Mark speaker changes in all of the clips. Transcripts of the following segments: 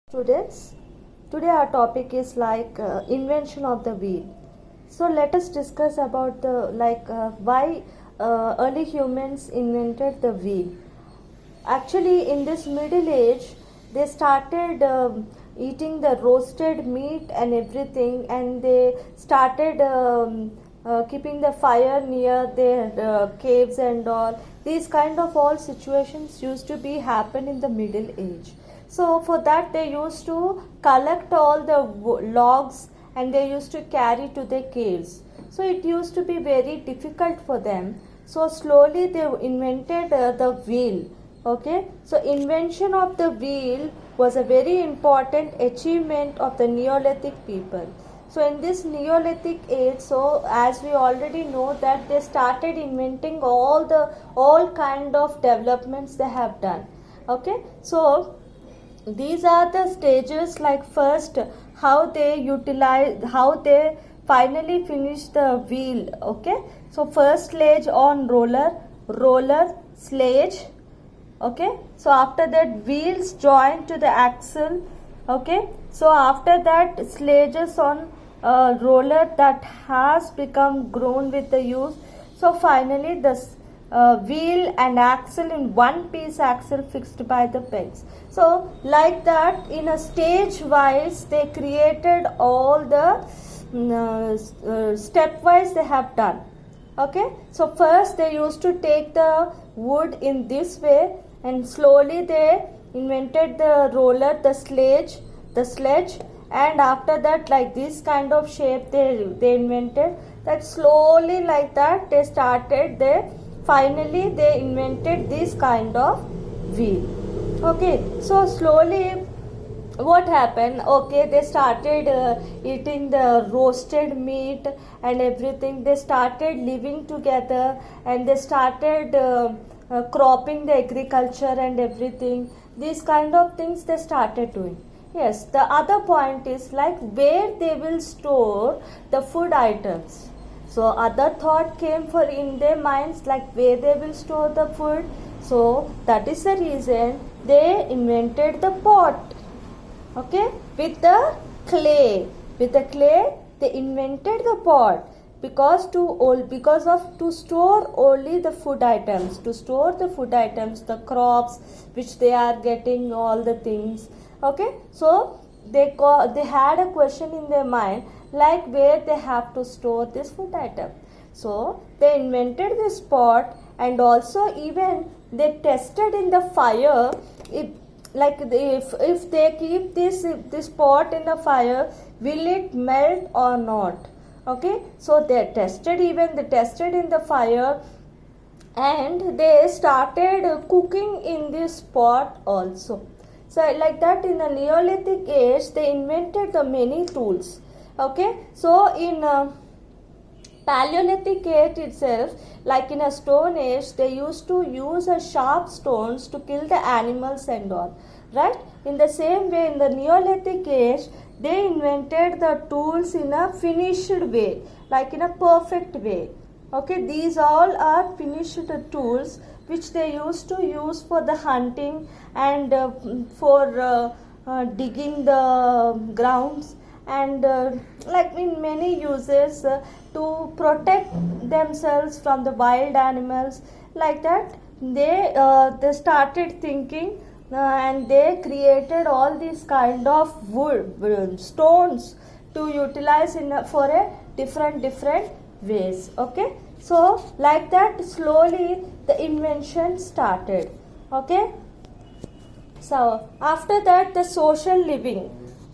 Speaker 1: Students, today our topic is invention of the wheel. So let us discuss about the why early humans invented the wheel. Actually, in this Middle Age, they started eating the roasted meat and everything, and they started keeping the fire near their caves and all. These kind of all situations used to be happen in the Middle Age. So for that they used to collect all the logs and they used to carry to the caves. So it used to be very difficult for them. So slowly they invented the wheel. Okay, so invention of the wheel was a very important achievement of the Neolithic people. So in this Neolithic age, so as we already know that they started inventing all kind of developments they have done. Okay, so these are the stages, like first how they finally finish the wheel. Okay, so first sledge on roller sledge. Okay, so after that wheels joined to the axle. Okay, so after that sledges on roller that has become grown with the use. So finally the wheel and axle in one piece axle fixed by the pegs. So like that, in a stage wise they created all the stepwise they have done. Okay, so first they used to take the wood in this way, and slowly they invented the roller, the sledge, and after that like this kind of shape they invented. That slowly like that they started finally they invented this kind of wheel. Okay, so slowly what happened? Okay, they started eating the roasted meat and everything. They started living together and they started cropping the agriculture and everything. These kind of things they started doing. Yes, the other point is like where they will store the food items. So other thought came for in their minds, like where they will store the food. So that is the reason they invented the pot. Okay, with the clay they invented the pot because to store only the food items, the crops which they are getting, all the things. Okay, so they had a question in their mind, like where they have to store this food item. So they invented this pot, and also even they tested in the fire if they keep this pot in the fire, will it melt or not. Okay, so they tested in the fire, and they started cooking in this pot also. So like that, in the Neolithic age they invented the many tools. Okay, so in Paleolithic age itself, like in a stone age, they used to use sharp stones to kill the animals and all, right? In the same way, in the Neolithic age, they invented the tools in a finished way, like in a perfect way. Okay, these all are finished tools which they used to use for the hunting and for digging the grounds, and like in many uses to protect themselves from the wild animals. Like that, they started thinking and they created all these kind of wood stones to utilize for a different ways. Okay, so like that slowly the invention started. Okay, so after that the social living.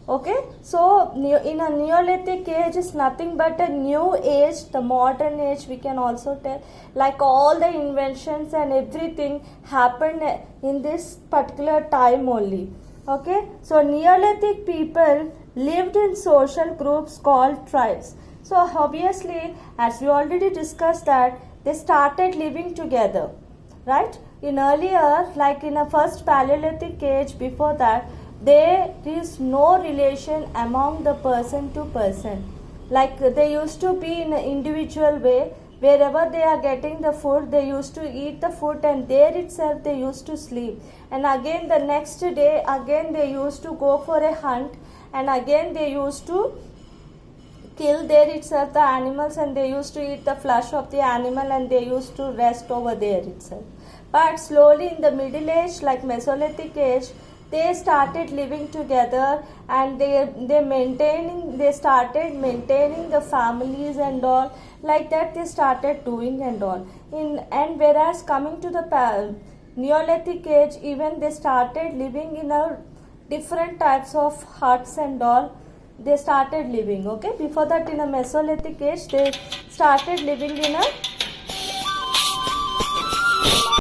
Speaker 1: Okay, so in a Neolithic age is nothing but a new age, the modern age we can also tell. Like all the inventions and everything happened in this particular time only. Okay, so Neolithic people lived in social groups called tribes. So obviously, as we already discussed, that they started living together, right? In earlier, like in a first Paleolithic age, before that, there is no relation among the person to person. Like they used to be in an individual way. wherever they are getting the food, they used to eat the food, and there itself they used to sleep. And again the next day, again they used to go for a hunt, and again they used to kill there itself the animals, and they used to eat the flesh of the animal, and they used to rest over there itself. But slowly in the middle age, like Mesolithic age, they started living together, and they started maintaining the families and all, like that they started doing and all. And whereas coming to the Neolithic age, even they started living in a different types of huts and all, they started living. Okay, before that in a Mesolithic age they started living in a